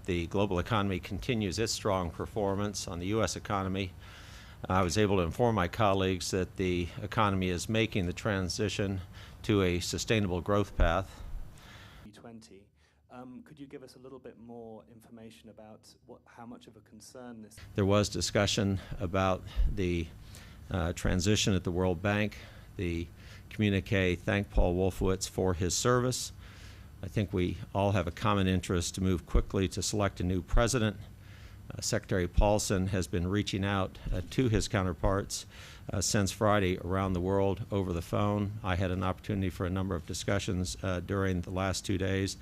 The global economy continues its strong performance. On the U.S. economy, I was able to inform my colleagues that the economy is making the transition to a sustainable growth path. Could you give us a little bit more information about how much of a concern this? There was discussion about the transition at the World Bank. The communique thanked Paul Wolfowitz for his service. I think we all have a common interest to move quickly to select a new president. Secretary Paulson has been reaching out to his counterparts since Friday around the world over the phone. I had an opportunity for a number of discussions during the last 2 days,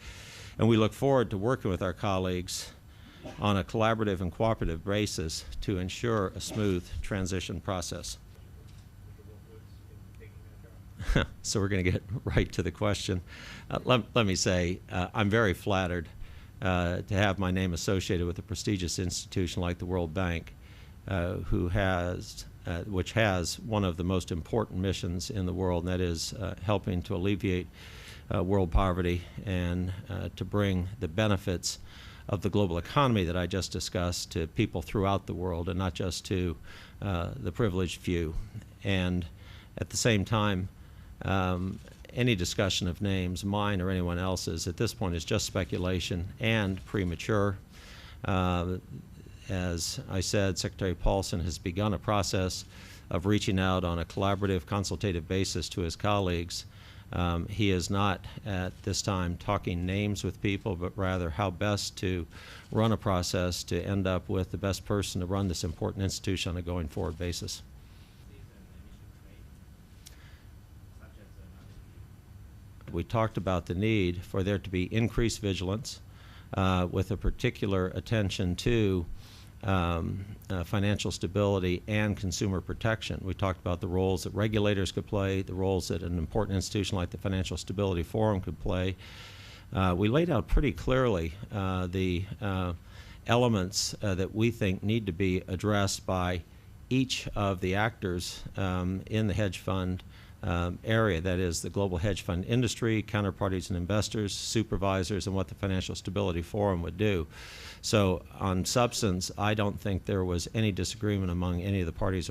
and we look forward to working with our colleagues on a collaborative and cooperative basis to ensure a smooth transition process. So we're going to get right to the question. Let me say, I'm very flattered to have my name associated with a prestigious institution like the World Bank, which has one of the most important missions in the world, and that is helping to alleviate world poverty and to bring the benefits of the global economy that I just discussed to people throughout the world, and not just to the privileged few. And at the same time, any discussion of names, mine or anyone else's, at this point is just speculation and premature. As I said, Secretary Paulson has begun a process of reaching out on a collaborative, consultative basis to his colleagues. He is not at this time talking names with people, but rather how best to run a process to end up with the best person to run this important institution on a going forward basis. We talked about the need for there to be increased vigilance with a particular attention to financial stability and consumer protection. We talked about the roles that regulators could play, the roles that an important institution like the Financial Stability Forum could play. We laid out pretty clearly the elements that we think need to be addressed by each of the actors in the hedge fund area, that is the global hedge fund industry, counterparties and investors, supervisors, and what the Financial Stability Forum would do. So on substance, I don't think there was any disagreement among any of the parties.